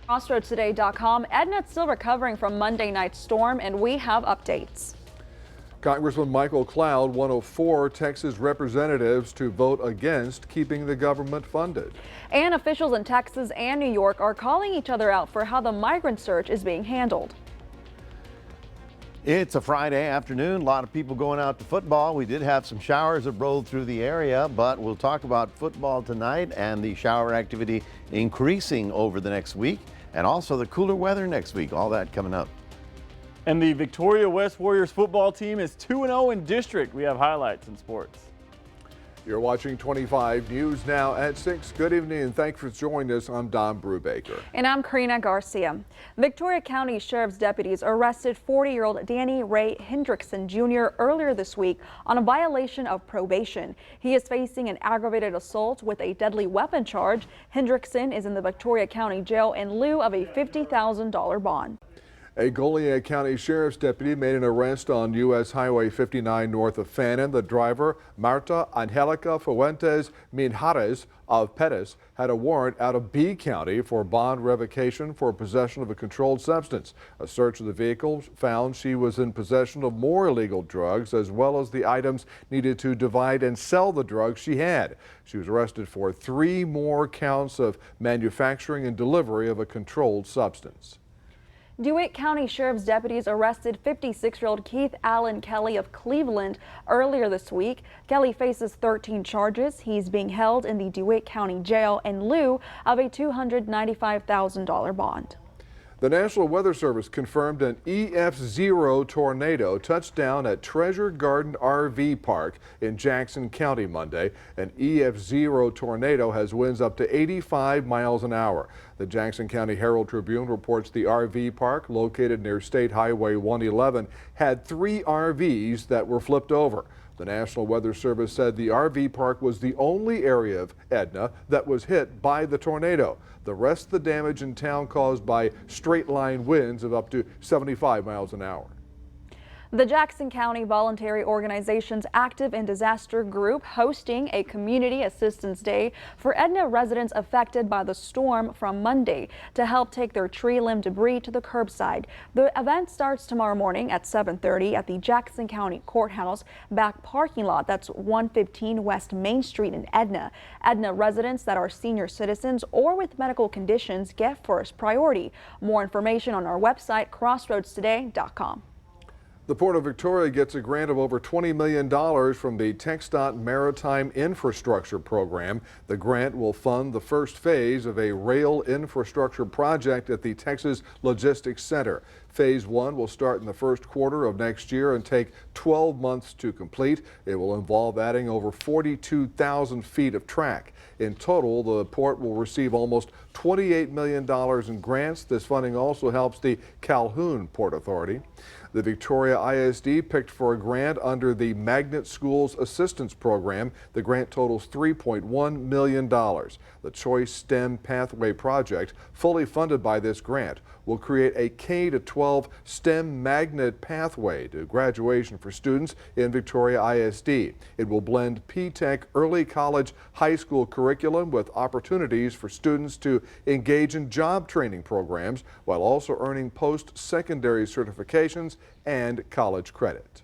CrossroadsToday.com. Edna's still recovering from Monday night's storm, and we have updates. Congressman Michael Cloud, one of 4 Texas representatives to vote against keeping the government funded. And officials in Texas and New York are calling each other out for how the migrant surge is being handled. It's a Friday afternoon. A lot of people going out to football. We did have some showers that rolled through the area, but we'll talk about football tonight and the shower activity increasing over the next week and also the cooler weather next week. All that coming up. And the Victoria West Warriors football team is 2-0 in district. We have highlights in sports. You're watching 25 News now at 6. Good evening and thanks for joining us. I'm Don Brubaker. And I'm Karina Garcia. Victoria County Sheriff's deputies arrested 40-year-old Danny Ray Hendrickson Jr. earlier this week on a violation of probation. He is facing an aggravated assault with a deadly weapon charge. Hendrickson is in the Victoria County Jail in lieu of a $50,000 bond. A Goliad County Sheriff's deputy made an arrest on U.S. Highway 59 north of Fannin. The driver, Marta Angelica Fuentes Minjares of Pettis, had a warrant out of B County for bond revocation for possession of a controlled substance. A search of the vehicle found she was in possession of more illegal drugs as well as the items needed to divide and sell the drugs she had. She was arrested for 3 more counts of manufacturing and delivery of a controlled substance. DeWitt County Sheriff's deputies arrested 56-year-old Keith Allen Kelly of Cleveland earlier this week. Kelly faces 13 charges. He's being held in the DeWitt County Jail in lieu of a $295,000 bond. The National Weather Service confirmed an EF0 tornado touched down at Treasure Garden RV Park in Jackson County Monday. An EF0 tornado has winds up to 85 miles an hour. The Jackson County Herald Tribune reports the RV park, located near State Highway 111, had 3 RVs that were flipped over. The National Weather Service said the RV park was the only area of Edna that was hit by the tornado. The rest of the damage in town caused by straight line winds of up to 75 miles an hour. The Jackson County Voluntary Organizations Active in Disaster Group hosting a Community Assistance Day for Edna residents affected by the storm from Monday to help take their tree limb debris to the curbside. The event starts tomorrow morning at 7:30 at the Jackson County Courthouse back parking lot. That's 115 West Main Street in Edna. Edna residents that are senior citizens or with medical conditions get first priority. More information on our website, CrossroadsToday.com. The Port of Victoria gets a grant of over $20 million from the TxDOT Maritime Infrastructure Program. The grant will fund the first phase of a rail infrastructure project at the Texas Logistics Center. Phase 1 will start in the first quarter of next year and take 12 months to complete. It will involve adding over 42,000 feet of track. In total, the port will receive almost $28 million in grants. This funding also helps the Calhoun Port Authority. The Victoria ISD picked for a grant under the Magnet Schools Assistance Program. The grant totals $3.1 million. The Choice STEM Pathway Project, fully funded by this grant, will create a K-12 STEM magnet pathway to graduation for students in Victoria ISD. It will blend P-TECH early college high school curriculum with opportunities for students to engage in job training programs while also earning post-secondary certifications and college credit.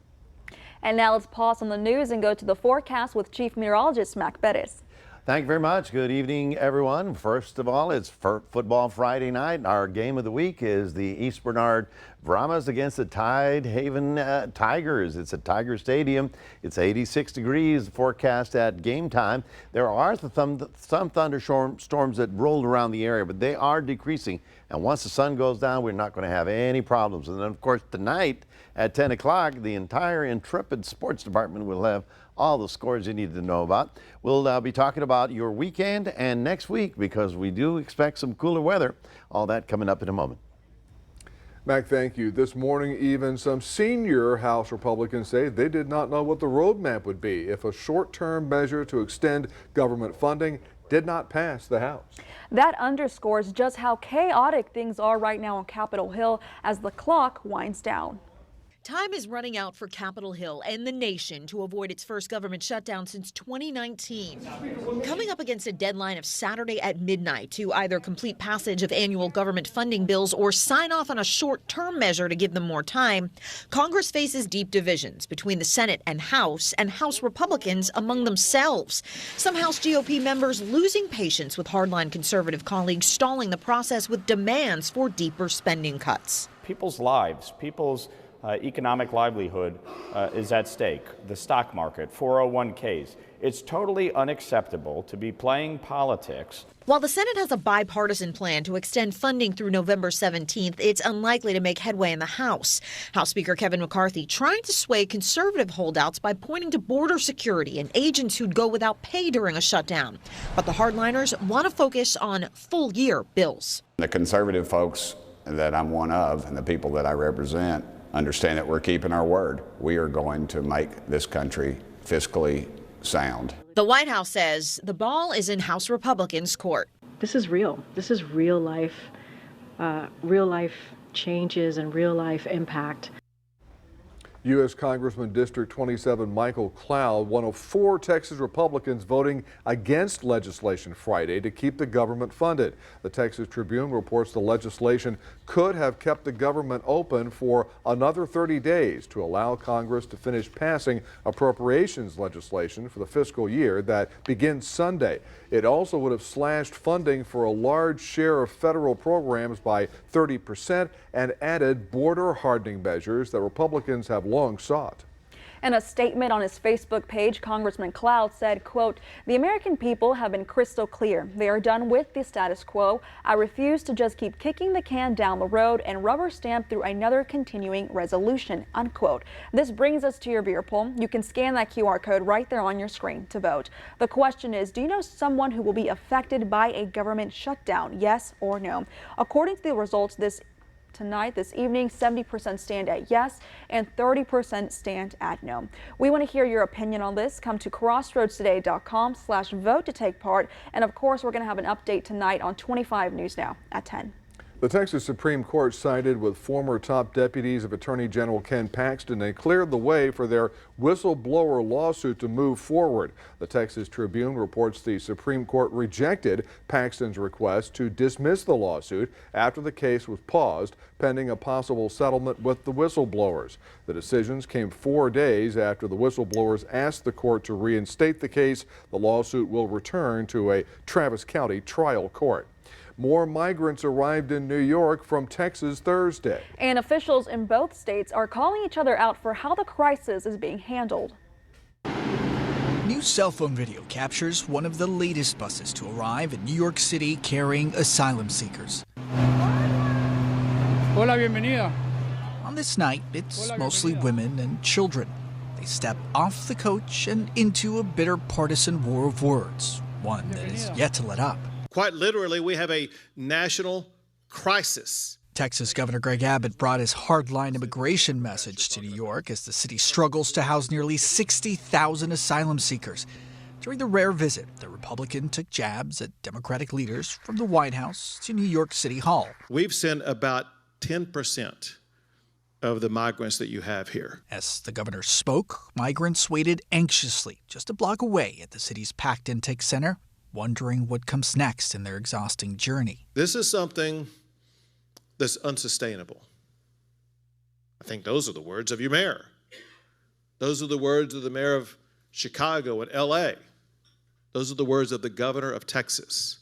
And now let's pause on the news and go to the forecast with Chief Meteorologist Mac Bettis. Thank you very much. Good evening, everyone. First of all, it's Football Friday night. Our game of the week is the East Bernard Brahmas against the Tidehaven Tigers. It's at Tiger Stadium. It's 86 degrees forecast at game time. There are some thunderstorms that rolled around the area, but they are decreasing. And once the sun goes down, we're not going to have any problems. And then, of course, tonight at 10 o'clock, the entire Intrepid Sports Department will have all the scores you need to know about. We'll be talking about your weekend and next week because we do expect some cooler weather. All that coming up in a moment. Mac, thank you. This morning, even some senior House Republicans say they did not know what the roadmap would be if a short-term measure to extend government funding did not pass the House. That underscores just how chaotic things are right now on Capitol Hill as the clock winds down. Time is running out for Capitol Hill and the nation to avoid its first government shutdown since 2019. Coming up against a deadline of Saturday at midnight to either complete passage of annual government funding bills or sign off on a short-term measure to give them more time, Congress faces deep divisions between the Senate and House Republicans among themselves. Some House GOP members losing patience with hardline conservative colleagues stalling the process with demands for deeper spending cuts. People's lives, people's economic livelihood is at stake. The stock market, 401ks. It's totally unacceptable to be playing politics. While the Senate has a bipartisan plan to extend funding through November 17th, it's unlikely to make headway in the House. House Speaker Kevin McCarthy trying to sway conservative holdouts by pointing to border security and agents who'd go without pay during a shutdown. But the hardliners want to focus on full-year bills. The conservative folks that I'm one of and the people that I represent understand that we're keeping our word. We are going to make this country fiscally sound. The White House says the ball is in House Republicans' court. This is real. This is real life changes and real life impact. U.S. Congressman District 27 Michael Cloud, one of 4 Texas Republicans voting against legislation Friday to keep the government funded. The Texas Tribune reports the legislation could have kept the government open for another 30 days to allow Congress to finish passing appropriations legislation for the fiscal year that begins Sunday. It also would have slashed funding for a large share of federal programs by 30% and added border hardening measures that Republicans have long sought. In a statement on his Facebook page, Congressman Cloud said, quote, "The American people have been crystal clear. They are done with the status quo. I refuse to just keep kicking the can down the road and rubber stamp through another continuing resolution," unquote. This brings us to your viewer poll. You can scan that QR code right there on your screen to vote. The question is, do you know someone who will be affected by a government shutdown? Yes or no? According to the results this evening, 70% stand at yes and 30% stand at no. We want to hear your opinion on this. Come to crossroadstoday.com/vote to take part. And of course, we're going to have an update tonight on 25 News Now at 10. The Texas Supreme Court sided with former top deputies of Attorney General Ken Paxton and cleared the way for their whistleblower lawsuit to move forward. The Texas Tribune reports the Supreme Court rejected Paxton's request to dismiss the lawsuit after the case was paused pending a possible settlement with the whistleblowers. The decisions came 4 days after the whistleblowers asked the court to reinstate the case. The lawsuit will return to a Travis County trial court. More migrants arrived in New York from Texas Thursday. And officials in both states are calling each other out for how the crisis is being handled. New cell phone video captures one of the latest buses to arrive in New York City carrying asylum seekers. Hola, bienvenida. On this night, it's mostly women and children. They step off the coach and into a bitter partisan war of words, one that is yet to let up. Quite literally, we have a national crisis. Texas Governor Greg Abbott brought his hardline immigration message to New York as the city struggles to house nearly 60,000 asylum seekers. During the rare visit, the Republican took jabs at Democratic leaders from the White House to New York City Hall. We've sent about 10% of the migrants that you have here. As the governor spoke, migrants waited anxiously just a block away at the city's packed intake center, wondering what comes next in their exhausting journey. This is something that's unsustainable. I think those are the words of your mayor. Those are the words of the mayor of Chicago and LA. Those are the words of the governor of Texas.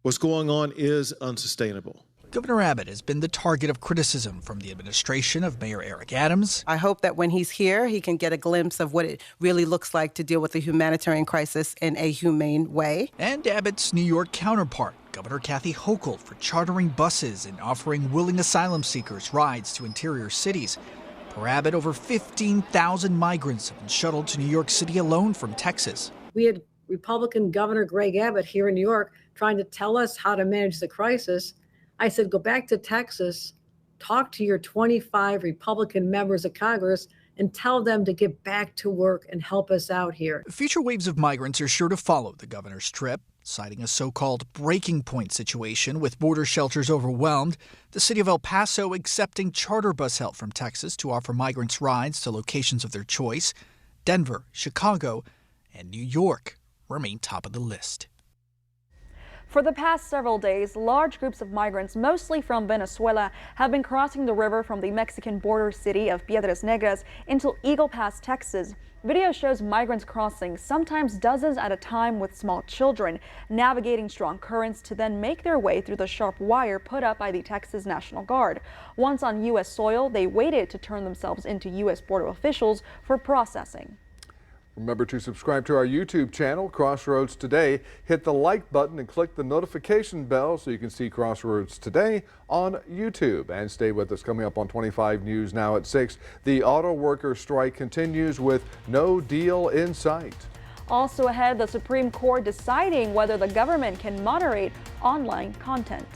What's going on is unsustainable. Governor Abbott has been the target of criticism from the administration of Mayor Eric Adams. I hope that when he's here, he can get a glimpse of what it really looks like to deal with a humanitarian crisis in a humane way. And Abbott's New York counterpart, Governor Kathy Hochul, for chartering buses and offering willing asylum seekers rides to interior cities. Per Abbott, over 15,000 migrants have been shuttled to New York City alone from Texas. We had Republican Governor Greg Abbott here in New York trying to tell us how to manage the crisis. I said, go back to Texas, talk to your 25 Republican members of Congress, and tell them to get back to work and help us out here. Future waves of migrants are sure to follow the governor's trip, citing a so-called breaking point situation with border shelters overwhelmed, the city of El Paso accepting charter bus help from Texas to offer migrants rides to locations of their choice. Denver, Chicago, and New York remain top of the list. For the past several days, large groups of migrants, mostly from Venezuela, have been crossing the river from the Mexican border city of Piedras Negras into Eagle Pass, Texas. Video shows migrants crossing, sometimes dozens at a time with small children, navigating strong currents to then make their way through the sharp wire put up by the Texas National Guard. Once on U.S. soil, they waited to turn themselves into U.S. border officials for processing. Remember to subscribe to our YouTube channel, Crossroads Today. Hit the like button and click the notification bell so you can see Crossroads Today on YouTube. And stay with us. Coming up on 25 News now at 6. The auto workers strike continues with no deal in sight. Also ahead, the Supreme Court deciding whether the government can moderate online content.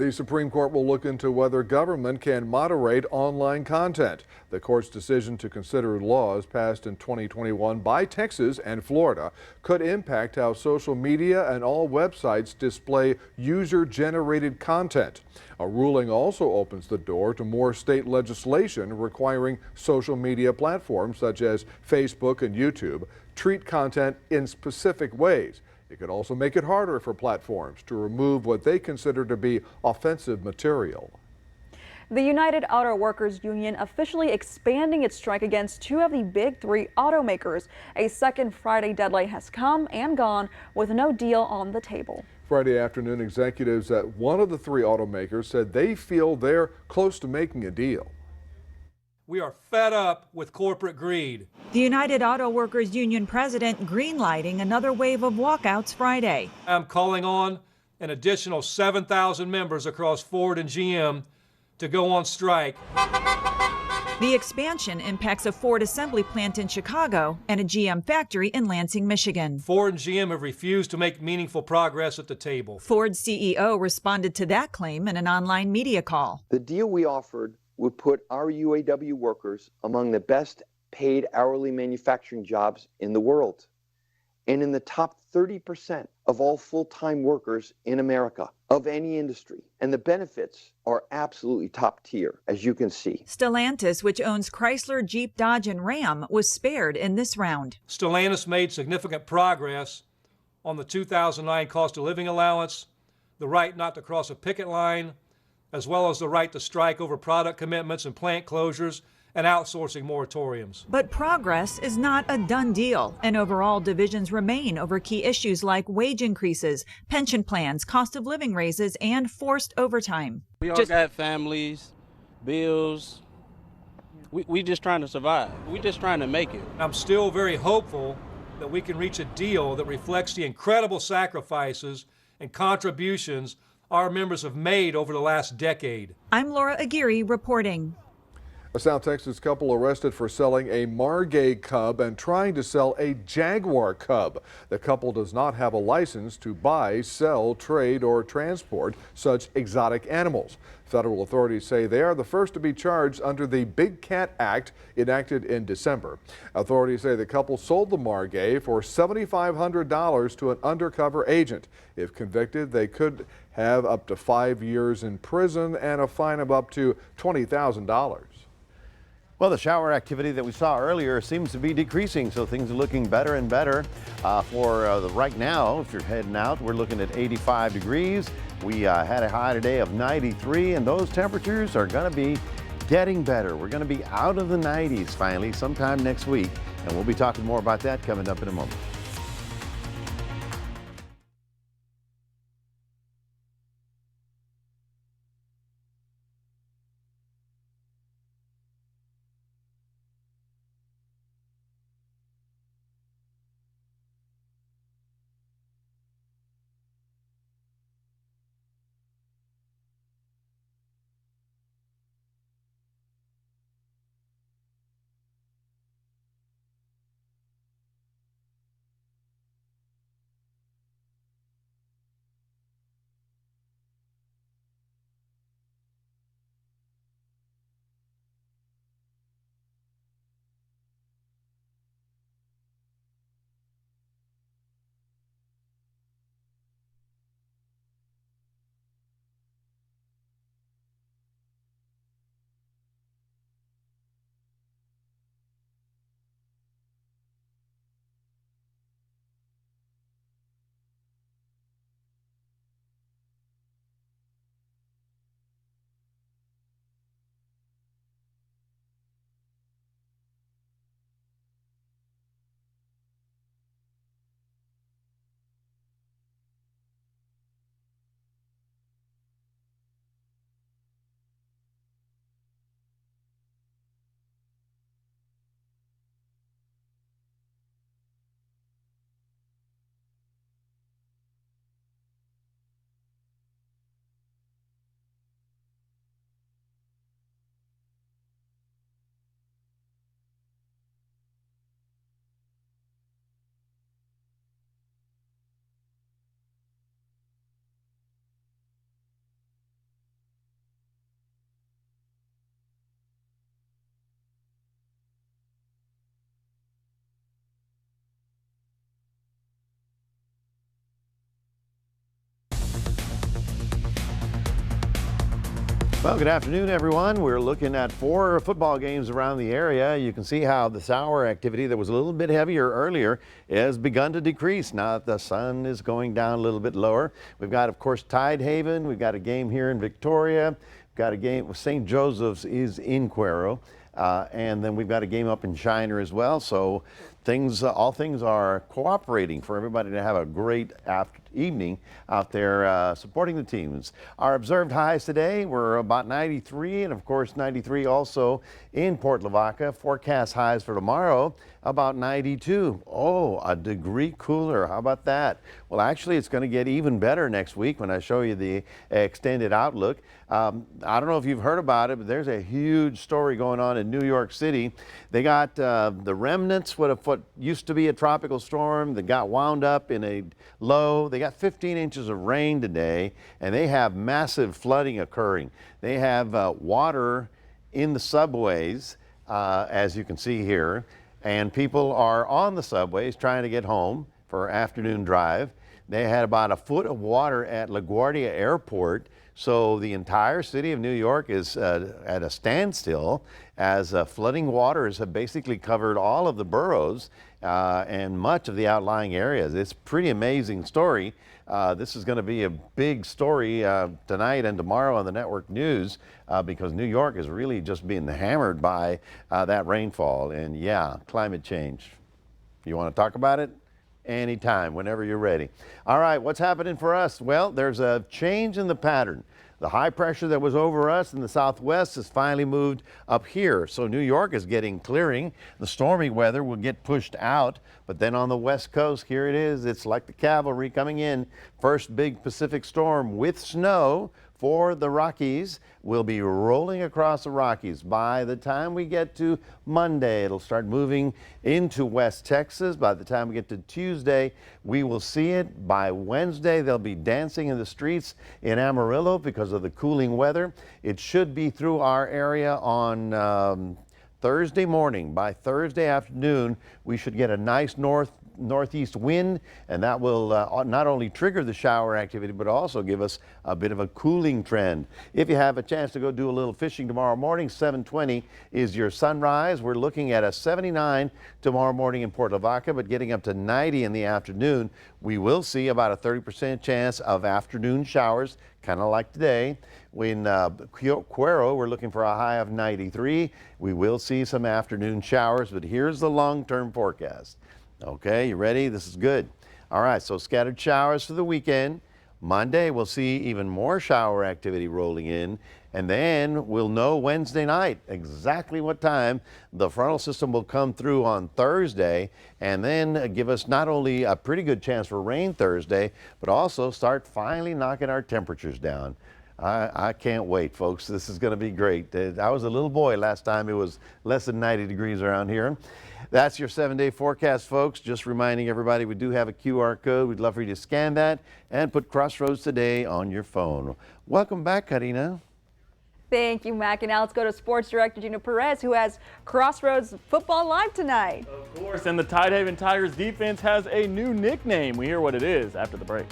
The Supreme Court will look into whether government can moderate online content. The court's decision to consider laws passed in 2021 by Texas and Florida could impact how social media and all websites display user-generated content. A ruling also opens the door to more state legislation requiring social media platforms such as Facebook and YouTube treat content in specific ways. It could also make it harder for platforms to remove what they consider to be offensive material. The United Auto Workers Union officially expanding its strike against two of the big three automakers. A second Friday deadline has come and gone with no deal on the table. Friday afternoon, executives at one of the three automakers said they feel they're close to making a deal. We are fed up with corporate greed. The United Auto Workers Union president greenlighting another wave of walkouts Friday. I'm calling on an additional 7,000 members across Ford and GM to go on strike. The expansion impacts a Ford assembly plant in Chicago and a GM factory in Lansing, Michigan. Ford and GM have refused to make meaningful progress at the table. Ford's CEO responded to that claim in an online media call. The deal we offered would put our UAW workers among the best paid hourly manufacturing jobs in the world and in the top 30% of all full-time workers in America of any industry. And the benefits are absolutely top tier, as you can see. Stellantis, which owns Chrysler, Jeep, Dodge, and Ram, was spared in this round. Stellantis made significant progress on the 2009 cost of living allowance, the right not to cross a picket line, as well as the right to strike over product commitments and plant closures and outsourcing moratoriums. But progress is not a done deal, and overall divisions remain over key issues like wage increases, pension plans, cost of living raises, and forced overtime. We all got families, bills. We just trying to survive. We just trying to make it. I'm still very hopeful that we can reach a deal that reflects the incredible sacrifices and contributions our members have made over the last decade. I'm Laura Aguirre reporting. A South Texas couple arrested for selling a Margay cub and trying to sell a Jaguar cub. The couple does not have a license to buy, sell, trade, or transport such exotic animals. Federal authorities say they are the first to be charged under the Big Cat Act enacted in December. Authorities say the couple sold the Margay for $7,500 to an undercover agent. If convicted, they could have up to 5 years in prison and a fine of up to $20,000. Well, the shower activity that we saw earlier seems to be decreasing, so things are looking better and better. Right now, if you're heading out, we're looking at 85 degrees. We had a high today of 93, and those temperatures are going to be getting better. We're going to be out of the 90s finally sometime next week, and we'll be talking more about that coming up in a moment. Well, good afternoon, everyone. We're looking at 4 football games around the area. You can see how the shower activity that was a little bit heavier earlier has begun to decrease. Now that the sun is going down a little bit lower. We've got, of course, Tidehaven. We've got a game here in Victoria. We've got a game with St. Joseph's is in Cuero. And then we've got a game up in Shiner as well. So all things are cooperating for everybody to have a great evening out there supporting the teams. Our observed highs today were about 93 and of course 93 also in Port Lavaca. Forecast highs for tomorrow about 92. Oh, a degree cooler. How about that? Well, actually, it's going to get even better next week when I show you the extended outlook. I don't know if you've heard about it, but there's a huge story going on in New York City. They got the remnants, what used to be a tropical storm that got wound up in a low. They got 15 inches of rain today, and they have massive flooding occurring. They have water in the subways, as you can see here, and people are on the subways trying to get home for afternoon drive. They had about a foot of water at LaGuardia Airport. So the entire city of New York is at a standstill as flooding waters have basically covered all of the boroughs and much of the outlying areas. It's a pretty amazing story. This is going to be a big story tonight and tomorrow on the network news because New York is really just being hammered by that rainfall. And yeah, climate change. You want to talk about it? anytime, whenever you're ready. All right, what's happening for us? Well, there's a change in the pattern. The high pressure that was over us in the southwest has finally moved up here. So New York is getting clearing. The stormy weather will get pushed out. But then on the west coast, here it is. It's like the cavalry coming in. First big Pacific storm with snow for the Rockies. Will be rolling across the Rockies. By the time we get to Monday, it'll start moving into West Texas. By the time we get to Tuesday, we will see it. By Wednesday, they'll be dancing in the streets in Amarillo because of the cooling weather. It should be through our area on Thursday morning. By Thursday afternoon, we should get a nice northeast wind, and that will not only trigger the shower activity, but also give us a bit of a cooling trend. If you have a chance to go do a little fishing tomorrow morning, 7:20 is your sunrise. We're looking at a 79 tomorrow morning in Port Lavaca, but getting up to 90 in the afternoon. We will see about a 30% chance of afternoon showers, kind of like today. In Cuero, we're looking for a high of 93. We will see some afternoon showers, but here's the long-term forecast. Okay, you ready? This is good. All right, so scattered showers for the weekend. Monday, we'll see even more shower activity rolling in. And then we'll know Wednesday night exactly what time the frontal system will come through on Thursday, and then give us not only a pretty good chance for rain Thursday, but also start finally knocking our temperatures down. I can't wait, folks. This is going to be great. I was a little boy last time it was less than 90 degrees around here. That's your 7-day forecast, folks. Just reminding everybody we do have a QR code. We'd love for you to scan that and put Crossroads Today on your phone. Welcome back, Karina. Thank you, Mac. And now let's go to Sports Director Gino Perez, who has Crossroads Football Live tonight. Of course, and the Tidehaven Tigers defense has a new nickname. We hear what it is after the break.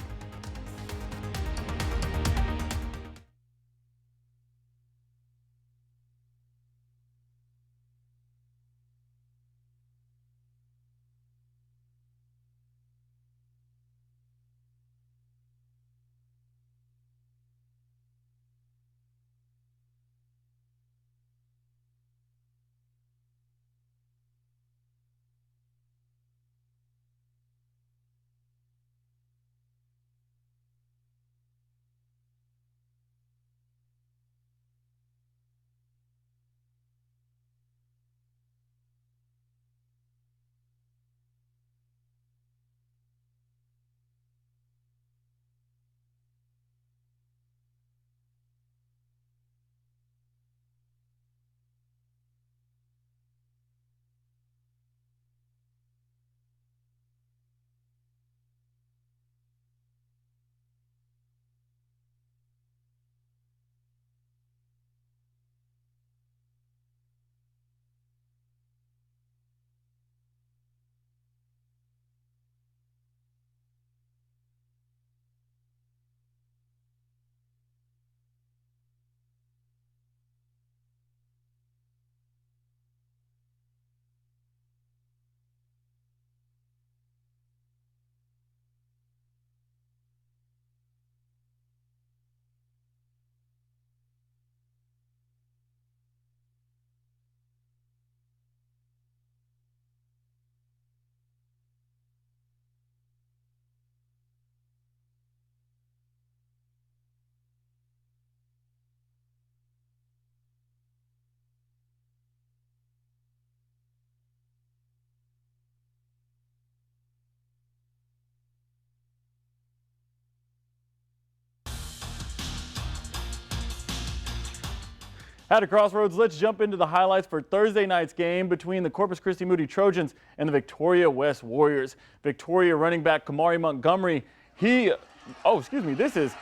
At a Crossroads, let's jump into the highlights for Thursday night's game between the Corpus Christi Moody Trojans and the Victoria West Warriors. Victoria running back Kamari Montgomery, this is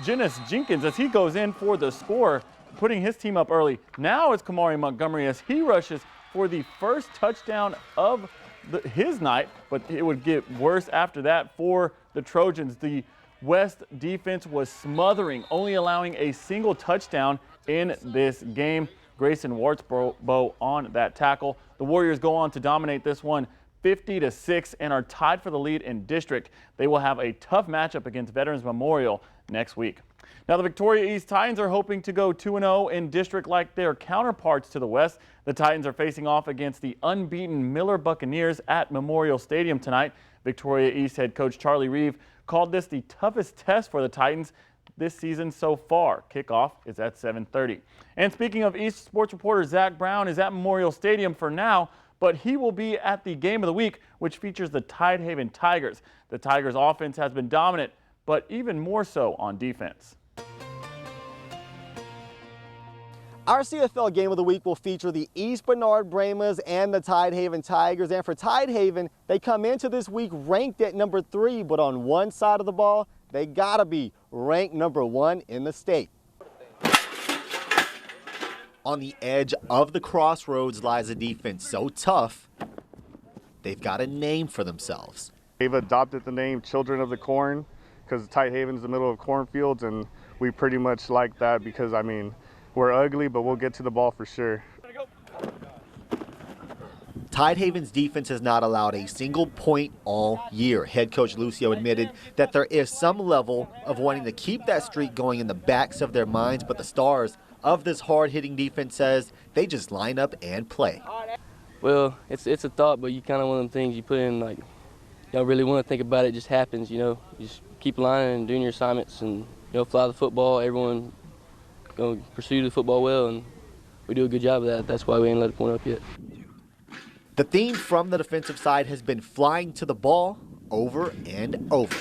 Janice Jenkins as he goes in for the score, putting his team up early. Now it's Kamari Montgomery as he rushes for the first touchdown of his night, but it would get worse after that for the Trojans. The West defense was smothering, only allowing a single touchdown in this game. Grayson Wartsbow on that tackle. The Warriors go on to dominate this one 50-6 and are tied for the lead in district. They will have a tough matchup against Veterans Memorial next week. Now, the Victoria East Titans are hoping to go 2-0 in district like their counterparts to the west. The Titans are facing off against the unbeaten Miller Buccaneers at Memorial Stadium tonight. Victoria East head coach Charlie Reeve called this the toughest test for the Titans this season so far. Kickoff is at 7:30. And speaking of East, sports reporter Zach Brown is at Memorial Stadium for now, but he will be at the game of the week, which features the Tidehaven Tigers. The Tigers offense has been dominant, but even more so on defense. Our CFL Game of the Week will feature the East Bernard Brahmas and the Tidehaven Tigers. And for Tidehaven, they come into this week ranked at number 3, but on one side of the ball, they gotta be ranked number 1 in the state. On the edge of the crossroads lies a defense so tough, they've got a name for themselves. They've adopted the name Children of the Corn because Tidehaven is the middle of cornfields, and we pretty much like that because, I mean, we're ugly, but we'll get to the ball for sure. Tidehaven's defense has not allowed a single point all year. Head coach Lucio admitted that there is some level of wanting to keep that streak going in the backs of their minds, but the stars of this hard-hitting defense says they just line up and play. Well, it's a thought, but you kind of one of them things you put in, like, you don't really want to think about it, it just happens, you know. You just keep lining and doing your assignments and, you know, fly the football. Everyone pursue the football well, and we do a good job of that. That's why we ain't let a point up yet. The theme from the defensive side has been flying to the ball over and over.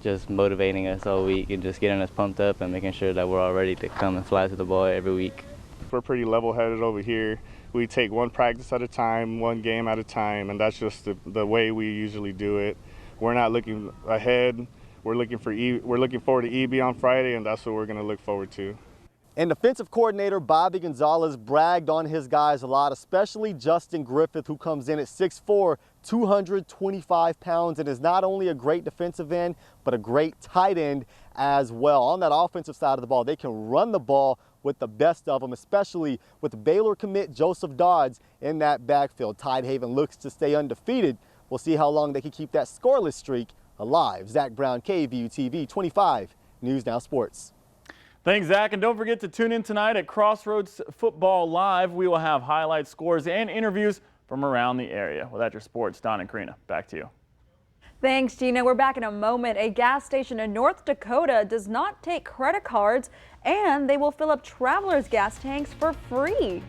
Just motivating us all week and just getting us pumped up and making sure that we're all ready to come and fly to the ball every week. We're pretty level-headed over here. We take one practice at a time, one game at a time, and that's just the way we usually do it. We're not looking ahead. We're looking forward to EB on Friday, and that's what we're going to look forward to. And defensive coordinator Bobby Gonzalez bragged on his guys a lot, especially Justin Griffith, who comes in at 6'4", 225 pounds, and is not only a great defensive end, but a great tight end as well. On that offensive side of the ball, they can run the ball with the best of them, especially with Baylor commit Joseph Dodds in that backfield. Tidehaven looks to stay undefeated. We'll see how long they can keep that scoreless streak alive. Zach Brown, KVUE-TV 25, News Now Sports. Thanks, Zach. And don't forget to tune in tonight at Crossroads Football Live. We will have highlights, scores, and interviews from around the area. Well, that's your sports. Don and Karina, back to you. Thanks, Gina. We're back in a moment. A gas station in North Dakota does not take credit cards, and they will fill up travelers' gas tanks for free.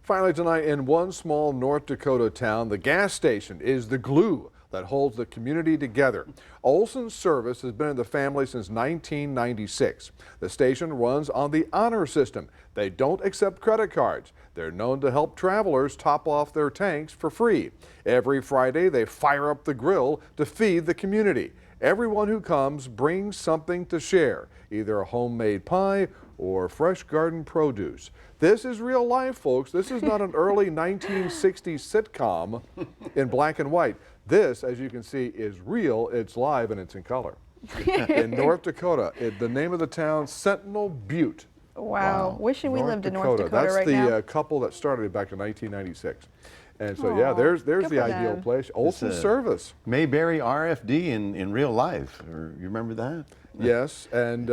Finally tonight, in one small North Dakota town, the gas station is the glue that holds the community together. Olson's Service has been in the family since 1996. The station runs on the honor system. They don't accept credit cards. They're known to help travelers top off their tanks for free. Every Friday, they fire up the grill to feed the community. Everyone who comes brings something to share, either a homemade pie or fresh garden produce. This is real life, folks. This is not an early 1960s sitcom in black and white. This, as you can see, is real, it's live, and it's in color. In North Dakota, the name of the town, Sentinel Butte. Wow. Wishing we lived in North Dakota That's right now. That's the couple that started it back in 1996. And so, yeah, there's the ideal place. Olson's Service. Mayberry RFD in real life. You remember that? Yes, and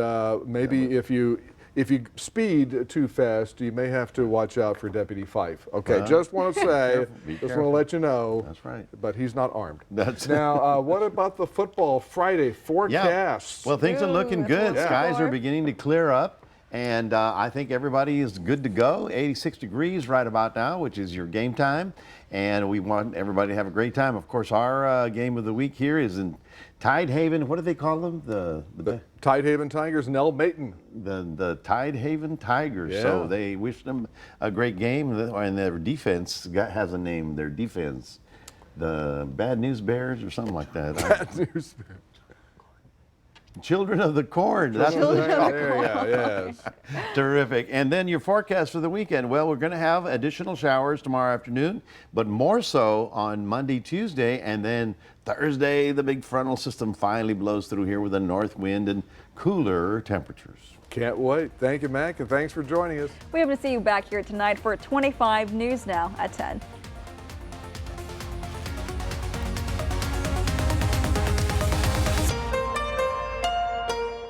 maybe if you speed too fast, you may have to watch out for Deputy Fife. Okay, just want to say, just want to let you know. That's right. But he's not armed. That's now, what about the football Friday forecast? Yeah. Well, things are looking good. Skies are beginning to clear up. And I think everybody is good to go. 86 degrees right about now, which is your game time. And we want everybody to have a great time. Of course, our game of the week here is in Tidehaven. What do they call them? The Tidehaven Tigers and El Maton. The Tidehaven Tigers. Yeah. So they wish them a great game. And their defense has a name. Their defense. The Bad News Bears or something like that. Bad News Bears. Children of the Corn. That's what they call. There you go, yes. Terrific. And then your forecast for the weekend. Well, we're going to have additional showers tomorrow afternoon, but more so on Monday, Tuesday, and then Thursday, the big frontal system finally blows through here with a north wind and cooler temperatures. Can't wait. Thank you, Mac, and thanks for joining us. We hope to see you back here tonight for 25 News Now at 10.